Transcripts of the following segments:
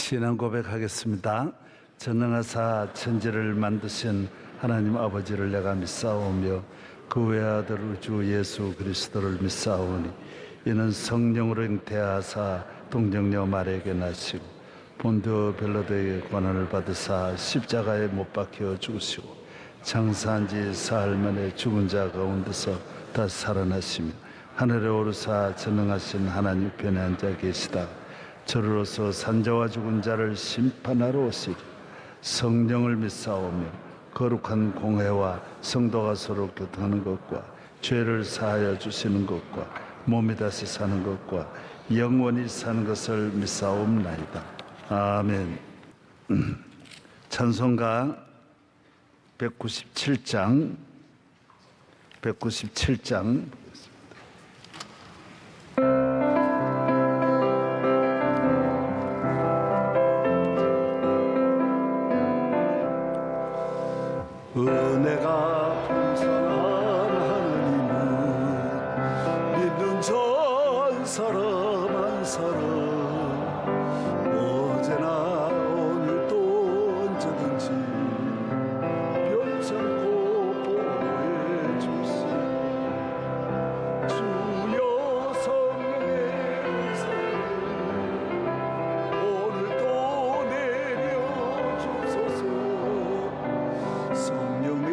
신앙 고백하겠습니다. 전능하사 천지를 만드신 하나님 아버지를 내가 믿사오며 그 외아들 우주 예수 그리스도를 믿사오니 이는 성령으로 잉태하사 동정녀 마리아에게 나시고 본디오 빌라도에게 고난을 받으사 십자가에 못 박혀 죽으시고 장사한 지 사흘 만에 죽은 자 가운데서 다시 살아나시며 하늘에 오르사 전능하신 하나님 편에 앉아 계시다 저로서 산자와 죽은 자를 심판하러 오시리. 성령을 믿사오며 거룩한 공회와 성도가 서로 교통하는 것과 죄를 사하여 주시는 것과 몸이 다시 사는 것과 영원히 사는 것을 믿사옵나이다. 아멘. 찬송가 197장 은혜가 풍성한 하나님은 믿는 전 사람 한 사람 어제나 오늘도 언제든지 변찮고 보호해 주시 주여 성령의 은사를 오늘도 내려 주소서 성령의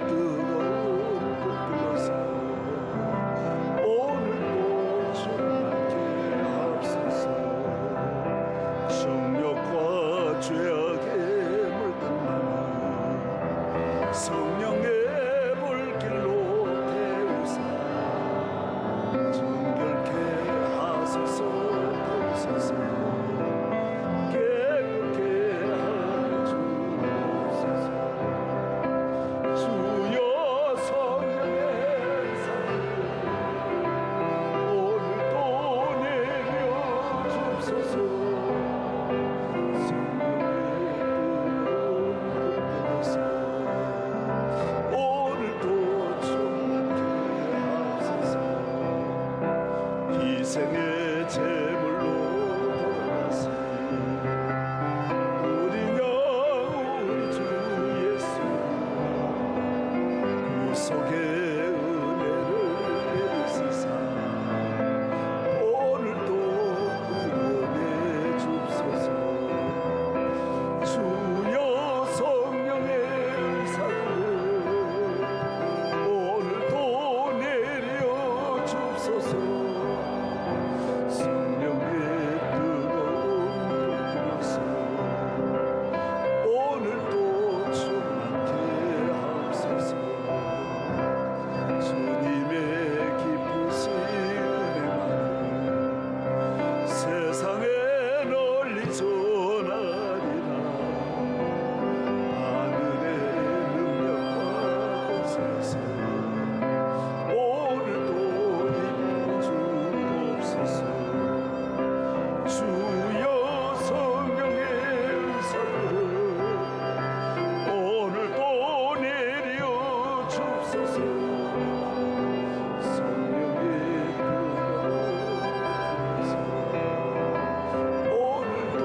뜨거운 불길로서 오늘도 충만케 하옵소서. 정욕과 죄악에 물든 마음 성령의 불길로 태우사 정결케 하소서. 태우소서 깨끗게 하여 주옵소서. 주여 성령의 사랑 오늘도 내려 주옵소서. 성령의 뜨거운 불길로서 오늘도 충만케 하옵소서. 희생의 제물로 돌아가시니 우리 영 우리 주 예수 구속의 은혜를 내리시사 오늘도 구원해 주옵소서. 주여 성령의 은사를 오늘도 내려 주옵소서. 성령의 뜨거운 불길로서 오늘도 충만케 하옵소서. 주님의 기쁘신 은혜만은 세상에 널리 전하리라. 하늘의 능력과 권세에서 오늘도 입혀 주옵소서. 주여 성령의 은사를 오늘도 내려 주옵소서. 성령의 그가 오늘도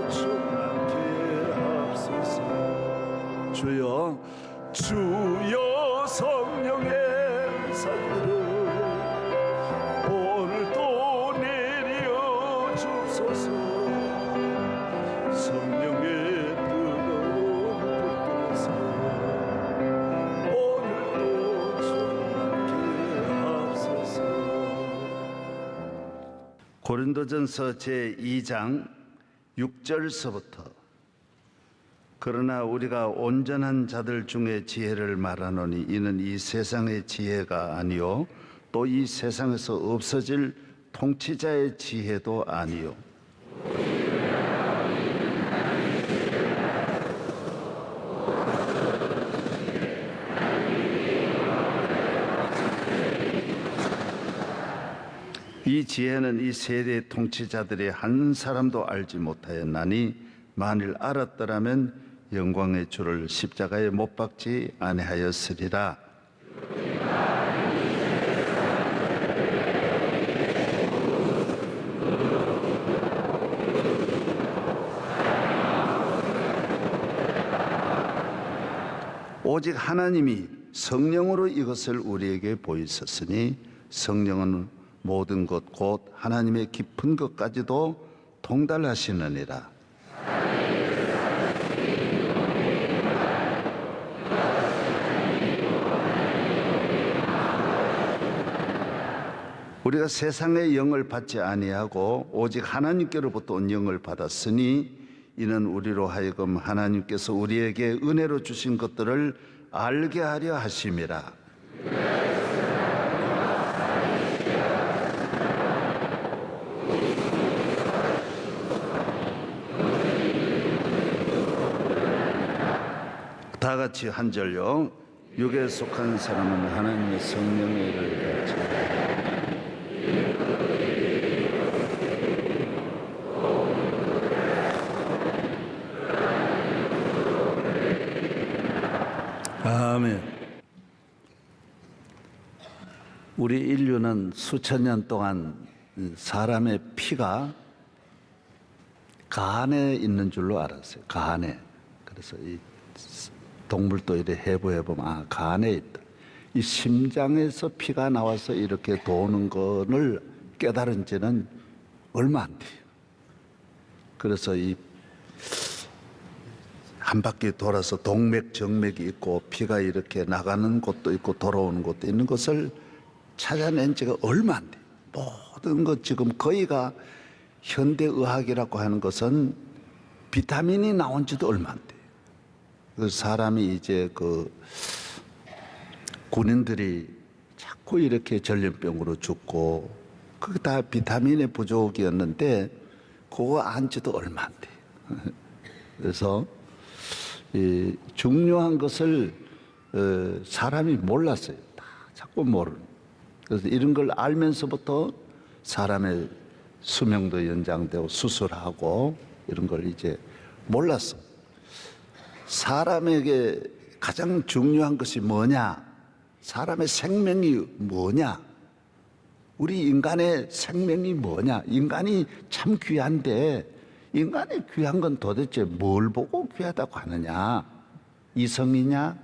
충만케 하옵소서. 주여 성령의 은사를 오늘도 내려 주옵소서. 성령의 뜨거운 불길에서 오늘도 충만케 하옵소서. 고린도전서 제2장 6절서부터 그러나 우리가 온전한 자들 중에 지혜를 말하노니 이는 이 세상의 지혜가 아니요 또 이 세상에서 없어질 통치자의 지혜도 아니요 이 지혜는 이 세대의 통치자들이 한 사람도 알지 못하였나니 만일 알았더라면 영광의 주를 십자가에 못 박지 아니하였으리라. 오직 하나님이 성령으로 이것을 우리에게 보이셨으니 성령은 모든 것 곧 하나님의 깊은 것까지도 통달하시느니라. 우리가 세상의 영을 받지 아니하고 오직 하나님께로부터 온 영을 받았으니 이는 우리로 하여금 하나님께서 우리에게 은혜로 주신 것들을 알게 하려 하심이라. 다 같이 한 절요. 육에 속한 사람은 하나님의 성령의 일을 받지. 아멘. 우리 인류는 수천 년 동안 사람의 피가 간에 있는 줄로 알았어요. 간에. 그래서 이 동물도 이렇게 해부해보면 간에 있다. 이 심장에서 피가 나와서 이렇게 도는 것을 깨달은 지는 얼마 안 돼요. 그래서 이 한 바퀴 돌아서 동맥, 정맥이 있고 피가 이렇게 나가는 곳도 있고 돌아오는 곳도 있는 것을 찾아낸 지가 얼마 안 돼요. 모든 것 지금 거의가 현대의학이라고 하는 것은 비타민이 나온 지도 얼마 안 돼요. 그 사람이 이제 군인들이 자꾸 이렇게 전염병으로 죽고 그게 다 비타민의 부족이었는데 그거 안 지도 얼마 안 돼요. 그래서 이 중요한 것을 사람이 몰랐어요. 다 자꾸 모르는. 그래서 이런 걸 알면서부터 사람의 수명도 연장되고 수술하고 이런 걸 이제 몰랐어. 사람에게 가장 중요한 것이 뭐냐? 사람의 생명이 뭐냐? 우리 인간의 생명이 뭐냐? 인간이 참 귀한데 인간의 귀한 건 도대체 뭘 보고 귀하다고 하느냐? 이성이냐?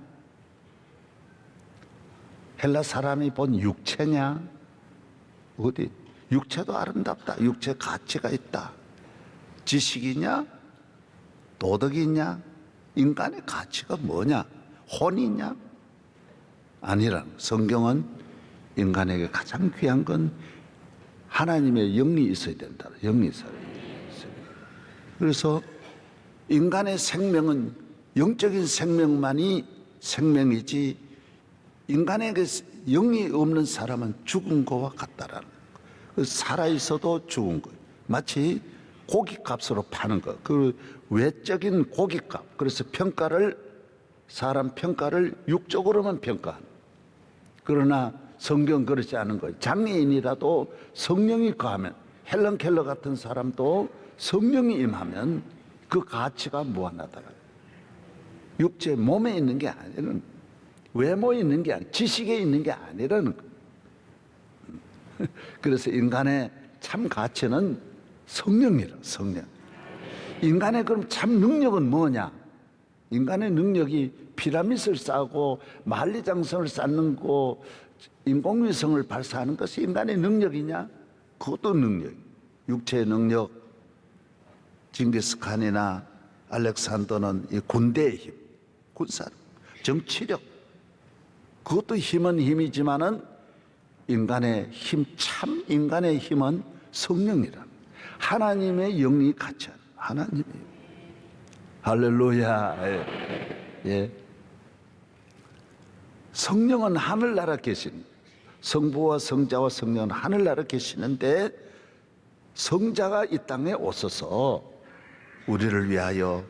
헬라 사람이 본 육체냐? 어디? 육체도 아름답다. 육체 가치가 있다. 지식이냐? 도덕이냐? 인간의 가치가 뭐냐? 혼이냐? 아니란. 성경은 인간에게 가장 귀한 건 하나님의 영이 있어야 된다. 영이 있어야 된다. 그래서 인간의 생명은 영적인 생명만이 생명이지 인간에게 영이 없는 사람은 죽은 거와 같다라는 거. 살아있어도 죽은 거예요. 마치 고깃값으로 파는 거. 그 외적인 고깃값. 그래서 사람 평가를 육적으로만 평가하는. 그러나 성경 그렇지 않은 거예요. 장애인이라도 성령이 거하면 헬런 켈러 같은 사람도 성령이 임하면 그 가치가 무한하다. 육체 몸에 있는 게 아니라는, 외모에 있는 게 아니라, 지식에 있는 게 아니라는 거. 그래서 인간의 참 가치는 성령이라. 성령. 인간의 그럼 참 능력은 뭐냐? 인간의 능력이 피라밋을 쌓고 만리장성을 쌓는 거, 인공위성을 발사하는 것이 인간의 능력이냐? 그것도 능력. 육체의 능력. 징기스칸이나 알렉산더는 이 군대의 힘, 군사, 정치력. 그것도 힘은 힘이지만은 인간의 힘, 참 인간의 힘은 성령이라. 하나님의 영이 같이 하는 하나님의. 할렐루야. 예. 성령은 하늘나라 계신, 성부와 성자와 성령은 하늘나라 계시는데 성자가 이 땅에 오셔서 우리를 위하여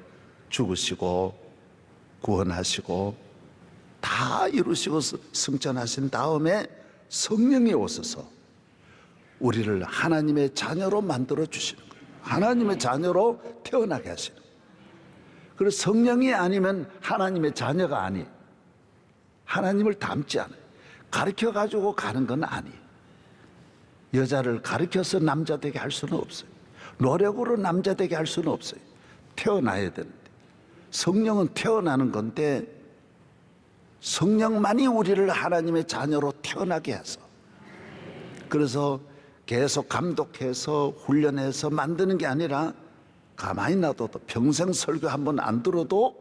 죽으시고 구원하시고 다 이루시고 승천하신 다음에 성령이 오셔서 우리를 하나님의 자녀로 만들어 주시는 거예요. 하나님의 자녀로 태어나게 하시는 거예요. 그래서 성령이 아니면 하나님의 자녀가 아니에요. 하나님을 닮지 않아요. 가르쳐 가지고 가는 건 아니에요. 여자를 가르쳐서 남자 되게 할 수는 없어요. 노력으로 남자 되게 할 수는 없어요. 태어나야 되는데. 성령은 태어나는 건데 성령만이 우리를 하나님의 자녀로 태어나게 해서, 그래서 계속 감독해서 훈련해서 만드는 게 아니라 가만히 놔둬도 평생 설교 한번 안 들어도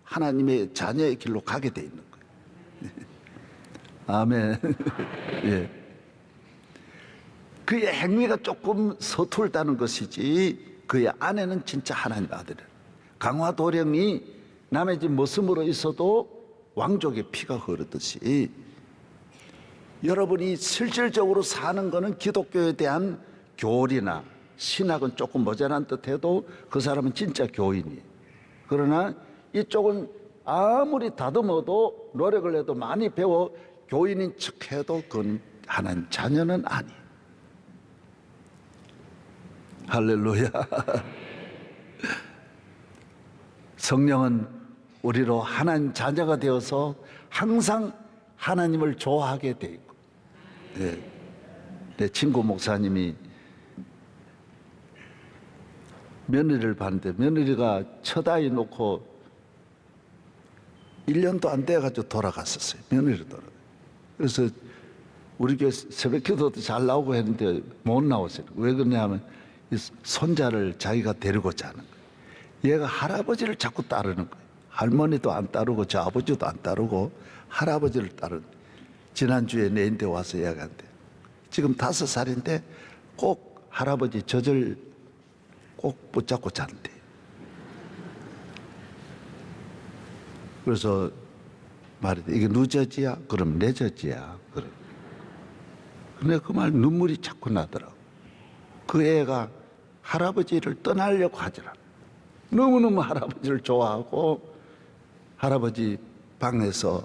하나님의 자녀의 길로 가게 돼 있는 거예요. 아멘. 예. 그의 행위가 조금 서툴다는 것이지 그의 안에는 진짜 하나님 아들이에요. 강화도령이 남의 집 머슴으로 있어도 왕족의 피가 흐르듯이 여러분이 실질적으로 사는 것은 기독교에 대한 교리나 신학은 조금 모자란 듯해도 그 사람은 진짜 교인이에요. 그러나 이쪽은 아무리 다듬어도 노력을 해도 많이 배워 교인인 척해도 그건 하나님 자녀는 아니에요. 할렐루야. 성령은 우리로 하나님 자녀가 되어서 항상 하나님을 좋아하게 돼 있고, 네. 내 친구 목사님이 며느리를 봤는데 며느리가 첫 아이 놓고 1년도 안 돼가지고 돌아갔었어요. 며느리로 돌아가. 그래서 우리 교회 새벽 기도도 잘 나오고 했는데 못 나왔어요. 왜 그러냐면 이 손자를 자기가 데리고 자는 거예요. 얘가 할아버지를 자꾸 따르는 거예요. 할머니도 안 따르고 저 아버지도 안 따르고 할아버지를 따르는. 지난주에 내인데 와서 얘기한대. 지금 5살인데 꼭 할아버지 젖을 꼭 붙잡고 잔대. 그래서 말했대. 이게 누 젖이야? 그럼 내 젖이야. 그래. 근데 그 말 눈물이 자꾸 나더라고. 그 애가 할아버지를 떠나려고 하더라. 너무너무 할아버지를 좋아하고 할아버지 방에서,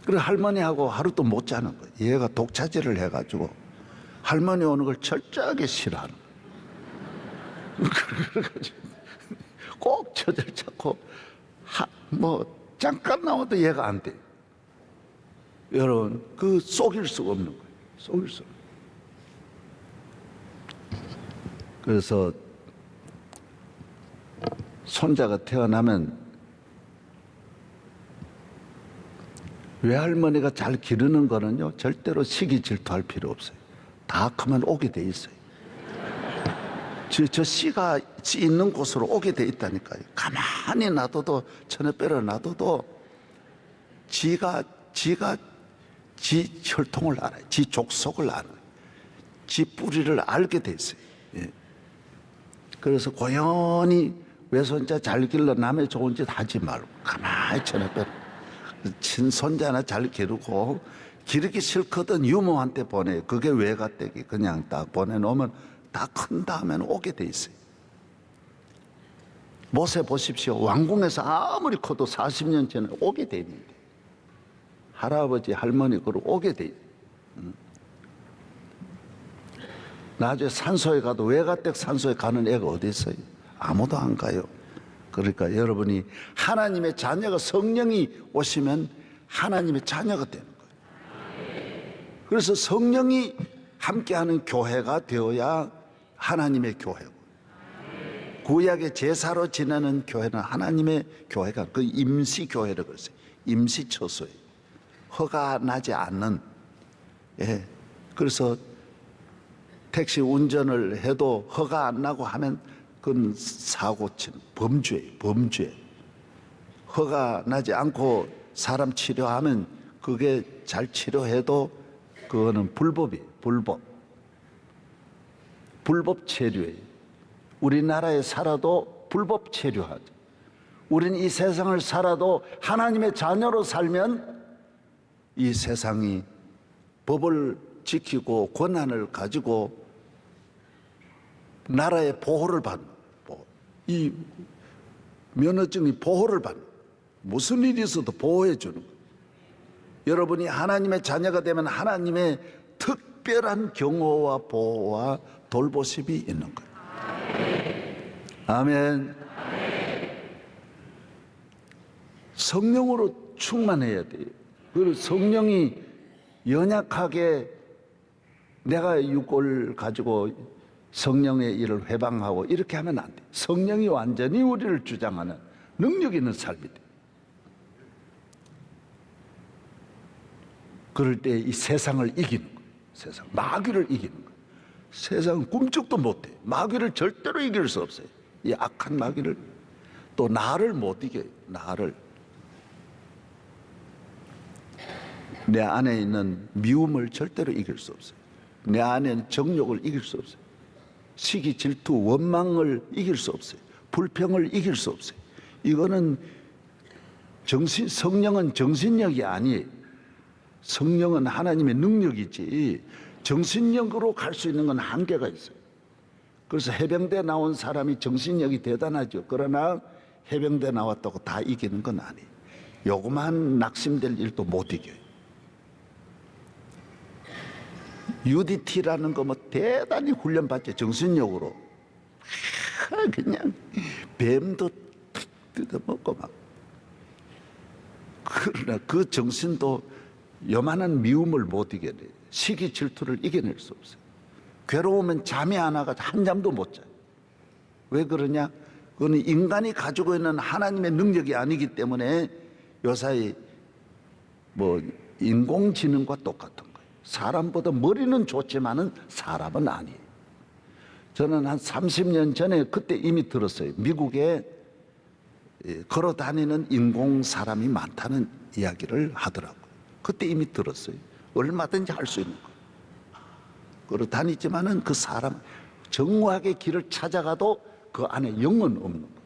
그래 할머니하고 하루도 못 자는 거야. 얘가 독차지를 해가지고 할머니 오는 걸 철저하게 싫어하는 거야. 그래가지고 꼭 젖을 찾고 뭐 잠깐 나와도 얘가 안 돼. 여러분, 그 속일 수가 없는 거예요. 속일 수 없는. 그래서 손자가 태어나면 외할머니가 잘 기르는 거는요 절대로 시기 질투할 필요 없어요. 다 크면 오게 돼 있어요. 저 씨가 있는 곳으로 오게 돼 있다니까요. 가만히 놔둬도, 천에 빼려 놔둬도 지가 지 혈통을 알아요. 지 족속을 알아요. 지 뿌리를 알게 돼 있어요. 예. 그래서 고연히 외손자 잘 길러 남의 좋은 짓 하지 말고 가만히 천에 빼려. 친손자나 잘 기르고, 기르기 싫거든 유모한테 보내요. 그게 외가댁이 그냥 딱 보내놓으면 다 큰 다음에는 오게 돼 있어요. 모세 보십시오. 왕궁에서 아무리 커도 40년 전에 오게 돼 있는데 할아버지 할머니 그러고 오게 돼 있어요. 나중에 산소에 가도 외가댁 산소에 가는 애가 어디 있어요? 아무도 안 가요. 그러니까 여러분이 하나님의 자녀가, 성령이 오시면 하나님의 자녀가 되는 거예요. 그래서 성령이 함께하는 교회가 되어야 하나님의 교회고, 구약의 제사로 지내는 교회는 하나님의 교회가, 그 임시교회라고 그랬어요. 임시처소예요. 허가 나지 않는. 예. 그래서 택시 운전을 해도 허가 안 나고 하면 그건 사고친 범죄예요. 범죄. 허가 나지 않고 사람 치료하면 그게 잘 치료해도 그거는 불법이에요. 불법. 불법 체류예요. 우리나라에 살아도 불법 체류하죠. 우리는 이 세상을 살아도 하나님의 자녀로 살면 이 세상이 법을 지키고 권한을 가지고 나라의 보호를 받는, 이 면허증이 보호를 받는, 무슨 일이 있어도 보호해 주는 거예요. 여러분이 하나님의 자녀가 되면 하나님의 특별한 경호와 보호와 돌보심이 있는 거예요. 아멘. 성령으로 충만해야 돼요. 그리고 성령이 연약하게 내가 육골 가지고 성령의 일을 회방하고 이렇게 하면 안 돼. 성령이 완전히 우리를 주장하는 능력 있는 삶이 돼. 그럴 때 이 세상을 이기는 거예요. 세상, 마귀를 이기는 거예요. 세상은 꿈쩍도 못해. 마귀를 절대로 이길 수 없어요. 이 악한 마귀를. 또 나를 못 이겨요. 나를. 내 안에 있는 미움을 절대로 이길 수 없어요. 내 안에 있는 정욕을 이길 수 없어요. 시기, 질투, 원망을 이길 수 없어요. 불평을 이길 수 없어요. 이거는 성령은 정신력이 아니에요. 성령은 하나님의 능력이지 정신력으로 갈 수 있는 건 한계가 있어요. 그래서 해병대 나온 사람이 정신력이 대단하죠. 그러나 해병대 나왔다고 다 이기는 건 아니에요. 요거만 낙심될 일도 못 이겨요. UDT라는 거 뭐 대단히 훈련받죠. 정신력으로. 그냥 뱀도 뜯어먹고 막. 그러나 그 정신도 요만한 미움을 못 이겨내요. 시기 질투를 이겨낼 수 없어요. 괴로우면 잠이 안 와가지고 한잠도 못 자요. 왜 그러냐? 그거는 인간이 가지고 있는 하나님의 능력이 아니기 때문에 요사이 뭐 인공지능과 똑같은 거예요. 사람보다 머리는 좋지만은 사람은 아니에요. 저는 한 30년 전에 그때 이미 들었어요. 미국에 걸어 다니는 인공 사람이 많다는 이야기를 하더라고요. 그때 이미 들었어요. 얼마든지 할 수 있는 거. 걸어 다니지만은 그 사람 정확하게 길을 찾아가도 그 안에 영은 없는 거예요.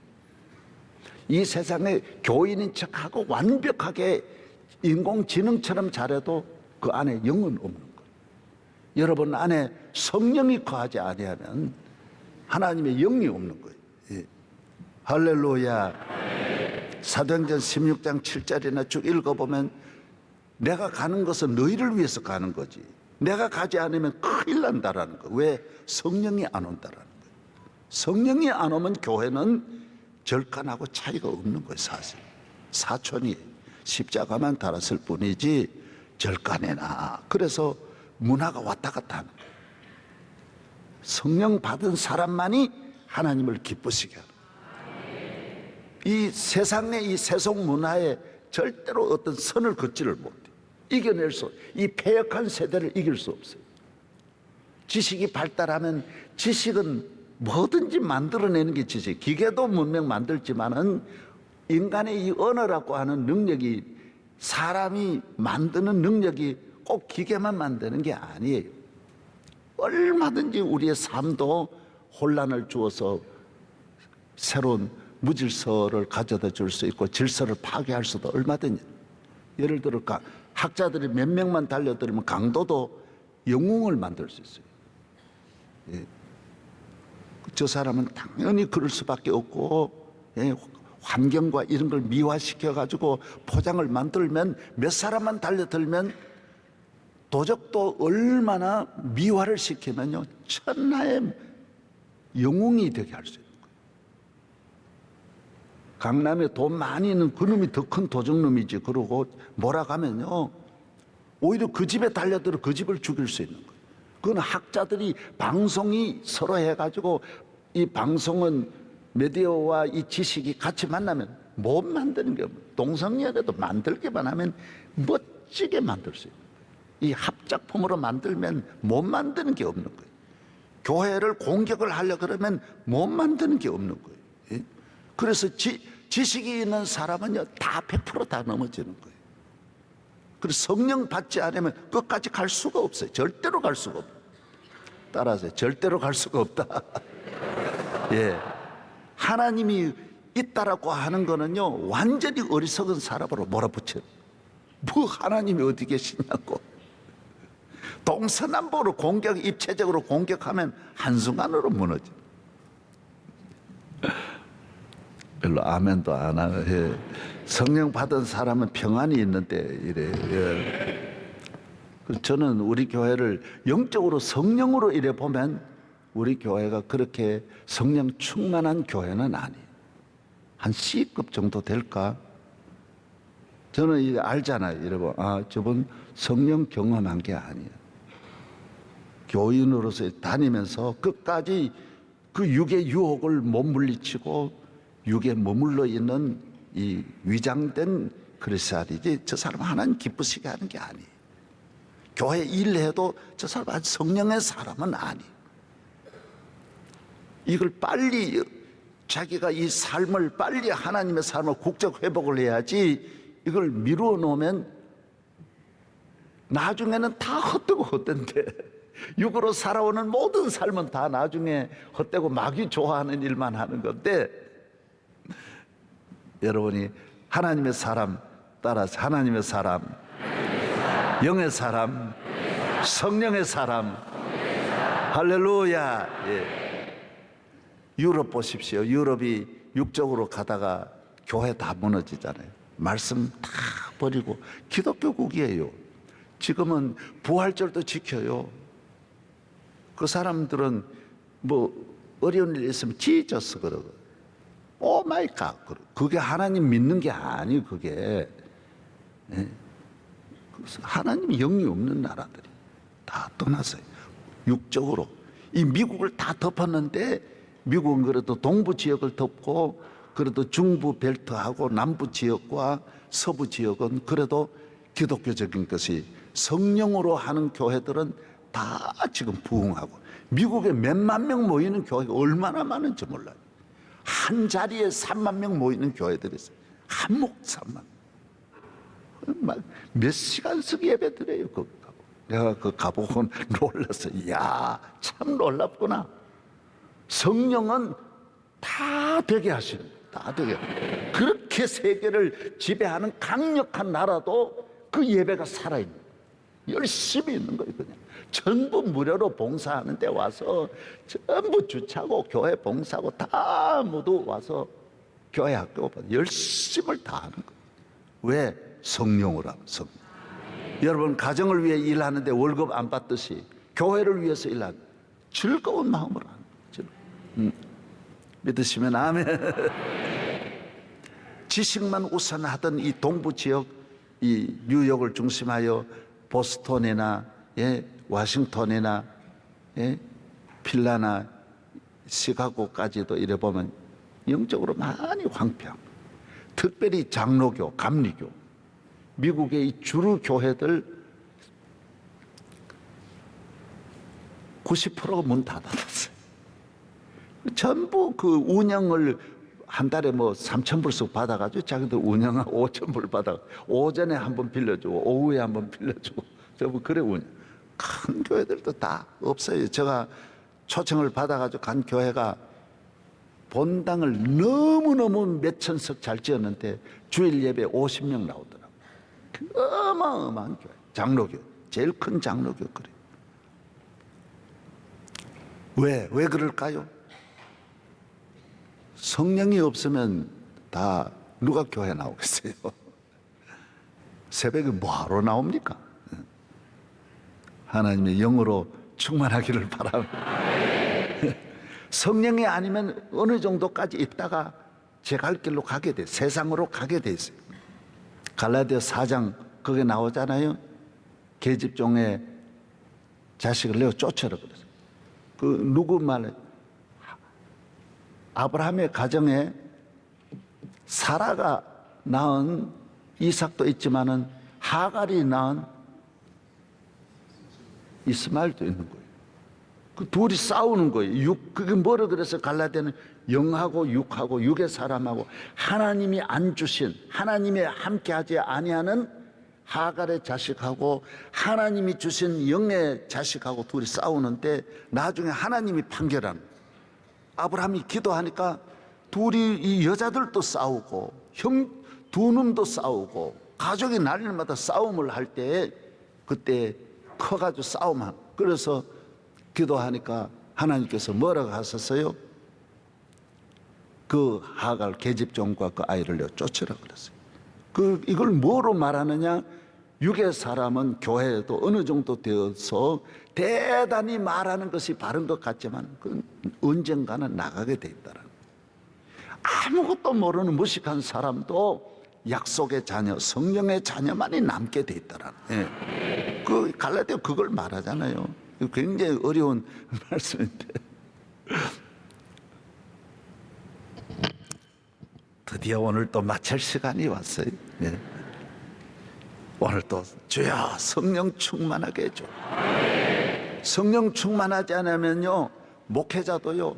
이 세상에 교인인 척하고 완벽하게 인공지능처럼 잘해도 그 안에 영은 없는 거예요. 여러분 안에 성령이 거하지 아니하면 하나님의 영이 없는 거예요. 예. 할렐루야. 사도행전 16장 7절이나 쭉 읽어보면 내가 가는 것은 너희를 위해서 가는 거지. 내가 가지 않으면 큰일 난다라는 거예요. 왜? 성령이 안 온다라는 거예요. 성령이 안 오면 교회는 절간하고 차이가 없는 거예요. 사실 사촌이 십자가만 달았을 뿐이지 절간에나. 그래서 문화가 왔다 갔다 하는 거예요. 성령 받은 사람만이 하나님을 기쁘시게 하는 거예요. 이 세상의 이 세속 문화에 절대로 어떤 선을 긋지를 못해. 이겨낼 수, 이 패역한 세대를 이길 수 없어요. 지식이 발달하면 지식은 뭐든지 만들어내는 게 지식. 기계도 문명 만들지만은 인간의 이 언어라고 하는 능력이, 사람이 만드는 능력이 꼭 기계만 만드는 게 아니에요. 얼마든지 우리의 삶도 혼란을 주어서 새로운 무질서를 가져다 줄 수 있고 질서를 파괴할 수도 얼마든지. 예를 들어 학자들이 몇 명만 달려들면 강도도 영웅을 만들 수 있어요. 예. 저 사람은 당연히 그럴 수밖에 없고, 예. 환경과 이런 걸 미화시켜 가지고 포장을 만들면 몇 사람만 달려들면 도적도 얼마나 미화를 시키면요 천하의 영웅이 되게 할 수 있는 거예요. 강남에 돈 많이 있는 그놈이 더 큰 도적놈이지. 그러고 몰아가면요 오히려 그 집에 달려들어 그 집을 죽일 수 있는 거예요. 그건 학자들이 방송이 서로 해가지고, 이 방송은 미디어와 이 지식이 같이 만나면 못 만드는 게 없어요. 동성연애도 만들기만 하면 멋지게 만들 수 있어요. 이 합작품으로 만들면 못 만드는 게 없는 거예요. 교회를 공격을 하려고 그러면 못 만드는 게 없는 거예요. 예? 그래서 지식이 있는 사람은요 다 100% 넘어지는 거예요. 그래서 성령 받지 않으면 끝까지 갈 수가 없어요. 절대로 갈 수가 없어요. 따라하세요. 절대로 갈 수가 없다. 예. 하나님이 있다라고 하는 거는요 완전히 어리석은 사람으로 몰아붙여요. 뭐 하나님이 어디 계시냐고. 동서남북으로 입체적으로 공격하면 한순간으로 무너져. 별로 아멘도 안 하네. 성령 받은 사람은 평안이 있는데 이래. 예. 저는 우리 교회를 영적으로 성령으로 이래 보면 우리 교회가 그렇게 성령 충만한 교회는 아니에요. 한 C급 정도 될까? 저는 이제 알잖아요. 이러고 저분 성령 경험한 게 아니에요. 교인으로서 다니면서 끝까지 그 육의 유혹을 못 물리치고 육에 머물러 있는 이 위장된 그리스도이지 저 사람 하나님 기쁘시게 하는 게 아니에요. 교회 일해도 저 사람 아주 성령의 사람은 아니. 이걸 빨리 자기가 이 삶을 빨리 하나님의 삶을 국적 회복을 해야지 이걸 미루어 놓으면 나중에는 다 헛되고 헛된데 육으로 살아오는 모든 삶은 다 나중에 헛되고 마귀 좋아하는 일만 하는 건데 여러분이 하나님의 사람 따라서 하나님의 사람, 영의 사람, 성령의 사람, 할렐루야. 예. 유럽 보십시오. 유럽이 육적으로 가다가 교회 다 무너지잖아요. 말씀 다 버리고 기독교국이에요. 지금은 부활절도 지켜요. 그 사람들은 뭐 어려운 일 있으면 지저스 그러고 오 마이 갓 그게 하나님 믿는 게 아니 그게. 예. 하나님 영이 없는 나라들이 다 떠났어요. 육적으로 이 미국을 다 덮었는데 미국은 그래도 동부 지역을 덮고 그래도 중부 벨트하고 남부 지역과 서부 지역은 그래도 기독교적인 것이 성령으로 하는 교회들은 다 지금 부흥하고 미국에 몇만 명 모이는 교회가 얼마나 많은지 몰라요. 한 자리에 3만 명 모이는 교회들이 있어요. 한 목사만 몇 시간씩 예배 드려요. 거기 가고 내가 그 가보고 놀랐어. 이야 참 놀랍구나. 성령은 다 되게 하시는 거예요. 다 되게. 그렇게 세계를 지배하는 강력한 나라도 그 예배가 살아있는 거예요. 열심히 있는 거예요. 그냥 전부 무료로 봉사하는 데 와서 전부 주차고 교회 봉사하고 다 모두 와서 교회 학교 열심을 다 하는 거예요. 왜? 성령으로 하면 성령. 여러분 가정을 위해 일하는데 월급 안 받듯이 교회를 위해서 일하는 즐거운 마음으로 하는 거죠. 믿으시면 아멘. 지식만 우선하던 이 동부 지역, 이 뉴욕을 중심하여 보스턴이나 예, 워싱턴이나 예, 필라나 시카고까지도 이래 보면 영적으로 많이 황폐한. 특별히 장로교, 감리교, 미국의 이 주류 교회들 90%가 문 닫았어요. 전부 그 운영을 한 달에 뭐 3,000불씩 받아가지고 자기들 운영하고 5,000불 받아. 오전에 한번 빌려주고 오후에 한번 빌려주고 전부 그래 운영. 큰 교회들도 다 없어요. 제가 초청을 받아가지고 간 교회가 본당을 너무너무 몇 천석 잘 지었는데 주일 예배 50명 나오더라고요. 어마어마한 교회, 장로교, 제일 큰 장로교 그래요. 왜 그럴까요? 성령이 없으면 다 누가 교회 나오겠어요? 새벽에 뭐하러 나옵니까? 하나님의 영으로 충만하기를 바랍니다. 성령이 아니면 어느 정도까지 있다가 제 갈 길로 가게 돼, 세상으로 가게 돼 있어요. 갈라디아 4장 거기에 나오잖아요. 계집종의 자식을 내어 쫓아라 그랬어요. 그 누구 말에 아브라함의 가정에 사라가 낳은 이삭도 있지만은 하갈이 낳은 이스마엘도 있는 거예요. 그 둘이 싸우는 거예요. 그게 뭐라 그래서 갈라디아는 영하고 육하고 육의 사람하고 하나님이 안 주신 하나님이 함께하지 아니하는 하갈의 자식하고 하나님이 주신 영의 자식하고 둘이 싸우는데 나중에 하나님이 판결하는. 아브라함이 기도하니까 둘이 이 여자들도 싸우고 형 두 놈도 싸우고 가족이 날마다 싸움을 할 때 그때 커가지고 싸움한. 그래서 기도하니까 하나님께서 뭐라고 하셨어요? 그 하갈 계집종과 그 아이를 내어 쫓으라 그랬어요. 이걸 뭐로 말하느냐? 육의 사람은 교회에도 어느 정도 되어서 대단히 말하는 것이 바른 것 같지만 그 언젠가는 나가게 돼 있다라는. 아무것도 모르는 무식한 사람도 약속의 자녀, 성령의 자녀만이 남게 돼 있다라는. 예. 그 갈라디아 그걸 말하잖아요. 굉장히 어려운 말씀인데 드디어 오늘 또 마칠 시간이 왔어요. 예. 오늘도 주여 성령 충만하게 해줘. 성령 충만하지 않으면요, 목회자도요,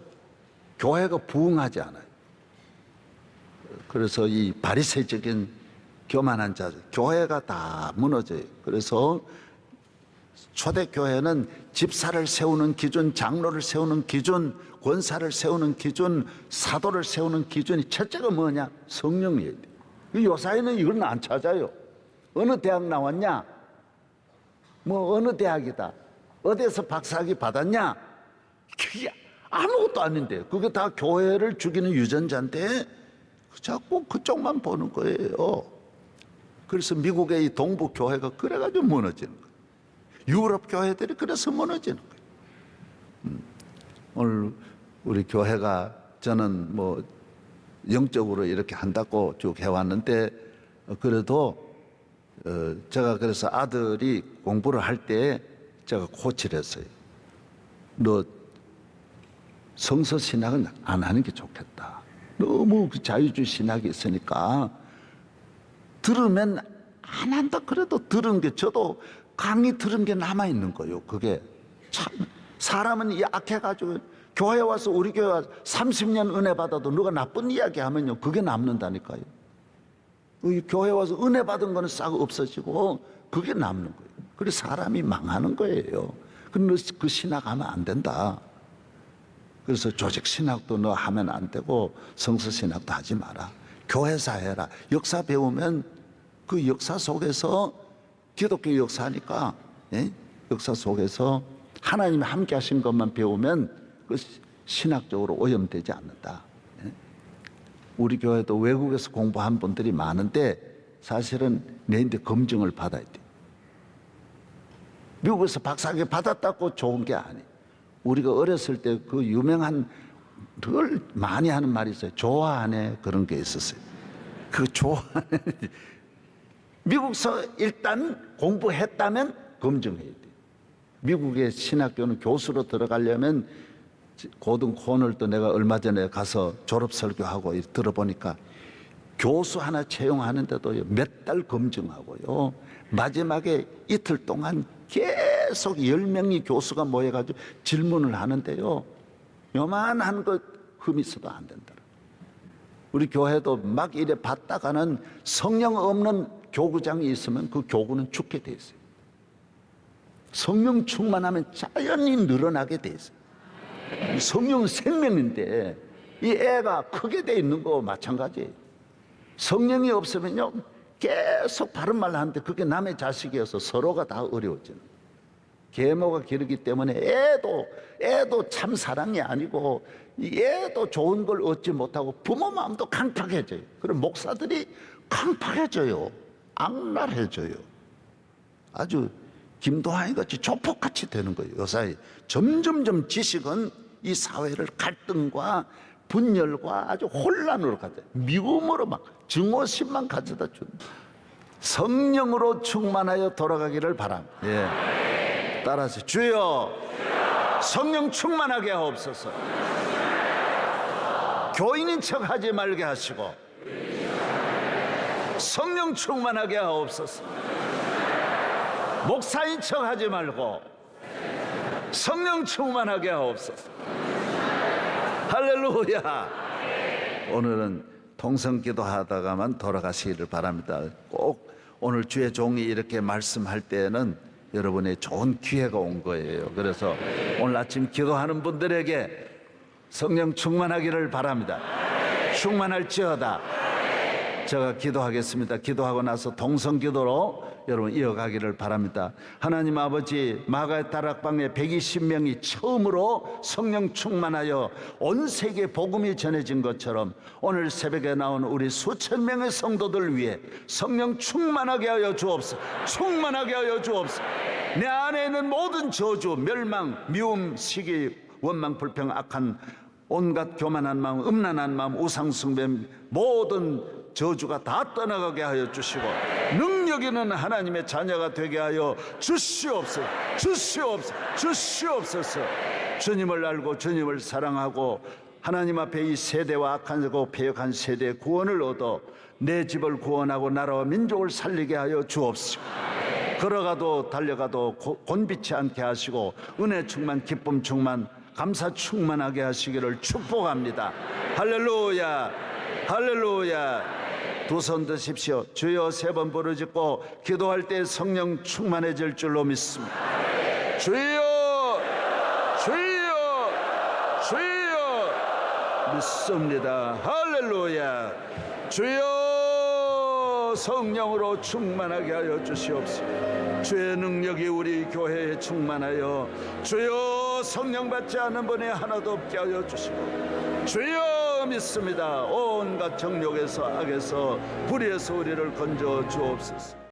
교회가 부흥하지 않아요. 그래서 이 바리새적인 교만한 자들, 교회가 다 무너져요. 그래서 초대교회는 집사를 세우는 기준, 장로를 세우는 기준, 권사를 세우는 기준, 사도를 세우는 기준이 첫째가 뭐냐? 성령이에요. 요사이는 이걸 안 찾아요. 어느 대학 나왔냐? 뭐 어느 대학이다. 어디에서 박사학위 받았냐? 그게 아무것도 아닌데 그게 다 교회를 죽이는 유전자인데 자꾸 그쪽만 보는 거예요. 그래서 미국의 이 동부 교회가 그래가지고 무너지는 거예요. 유럽 교회들이 그래서 무너지는 거예요. 오늘 우리 교회가 저는 뭐 영적으로 이렇게 한다고 쭉 해왔는데 그래도 제가 그래서 아들이 공부를 할 때 제가 코치를 했어요. 너 성서 신학은 안 하는 게 좋겠다. 너무 그 자유주의 신학이 있으니까 들으면 안 한다 그래도 들은 게 저도 강의 들은 게 남아있는 거예요. 그게 참 사람은 약해가지고 교회 와서 우리 교회 와서 30년 은혜 받아도 누가 나쁜 이야기 하면요 그게 남는다니까요. 이 교회 와서 은혜 받은 거는 싹 없어지고 그게 남는 거예요. 그래서 사람이 망하는 거예요. 그 신학 하면 안 된다. 그래서 조직 신학도 너 하면 안 되고 성서 신학도 하지 마라. 교회사 해라. 역사 배우면 그 역사 속에서 기독교 역사니까 역사 속에서 하나님이 함께 하신 것만 배우면 그 신학적으로 오염되지 않는다. 우리 교회도 외국에서 공부한 분들이 많은데 사실은 내인데 검증을 받아야 돼. 미국에서 박사학위 받았다고 좋은 게 아니에요. 우리가 어렸을 때 그 유명한 늘 많이 하는 말이 있어요. 좋아하네 그런 게 있었어요. 그 좋아하네. 미국서 일단 공부했다면 검증해야 돼. 미국의 신학교는 교수로 들어가려면 고등 코널도 내가 얼마 전에 가서 졸업 설교하고 들어보니까 교수 하나 채용하는데도 몇 달 검증하고요. 마지막에 이틀 동안 계속 10명이 교수가 모여가지고 질문을 하는데요. 요만한 것 흠 있어도 안 된다. 우리 교회도 막 이래 받다가는 성령 없는 교구장이 있으면 그 교구는 죽게 돼 있어요. 성령 충만하면 자연히 늘어나게 돼 있어요. 성령은 생명인데 이 애가 크게 돼 있는 거 마찬가지예요. 성령이 없으면요 계속 바른 말 하는데 그게 남의 자식이어서 서로가 다 어려워지는 거예요. 계모가 기르기 때문에 애도 참 사랑이 아니고 애도 좋은 걸 얻지 못하고 부모 마음도 강팍해져요. 그럼 목사들이 강팍해져요. 악랄해져요. 아주 김도하이 같이 조폭같이 되는 거예요. 요사이 점점점 지식은 이 사회를 갈등과 분열과 아주 혼란으로 가져요. 미움으로 막 증오심만 가져다 줍니다. 성령으로 충만하여 돌아가기를 바랍니다. 예. 따라서 주여 성령 충만하게 하옵소서. 교인인 척 하지 말게 하시고 성령 충만하게 하옵소서. 목사인 척 하지 말고 성령 충만하게 하옵소서. 할렐루야. 오늘은 통성기도 하다가만 돌아가시기를 바랍니다. 꼭 오늘 주의 종이 이렇게 말씀할 때에는 여러분의 좋은 기회가 온 거예요. 그래서 오늘 아침 기도하는 분들에게 성령 충만하기를 바랍니다. 충만할지어다. 제가 기도하겠습니다. 기도하고 나서 동성기도로 여러분 이어가기를 바랍니다. 하나님 아버지, 마가의 다락방에 120명이 처음으로 성령 충만하여 온 세계에 복음이 전해진 것처럼 오늘 새벽에 나온 우리 수천 명의 성도들 위해 성령 충만하게 하여 주옵소서. 충만하게 하여 주옵소서. 내 안에 있는 모든 저주, 멸망, 미움, 시기, 원망, 불평, 악한 온갖 교만한 마음, 음란한 마음, 우상숭배 모든 저주가 다 떠나가게 하여 주시고 능력 있는 하나님의 자녀가 되게 하여 주시옵소서. 주시옵소서. 주시옵소서. 주님을 알고 주님을 사랑하고 하나님 앞에 이 세대와 악하고 패역한 세대의 구원을 얻어 내 집을 구원하고 나라와 민족을 살리게 하여 주옵시고, 걸어가도 달려가도 곤비치 않게 하시고 은혜 충만, 기쁨 충만, 감사 충만하게 하시기를 축복합니다. 할렐루야, 할렐루야. 두 손 드십시오. 주여 세 번 부르짖고 기도할 때 성령 충만해질 줄로 믿습니다. 주여, 주여, 주여 믿습니다. 할렐루야. 주여 성령으로 충만하게 하여 주시옵소서. 주의 능력이 우리 교회에 충만하여 주여 성령 받지 않은 분이 하나도 없게 하여 주시고, 주여 믿습니다. 온갖 정욕에서 악에서 불의에서 우리를 건져 주옵소서.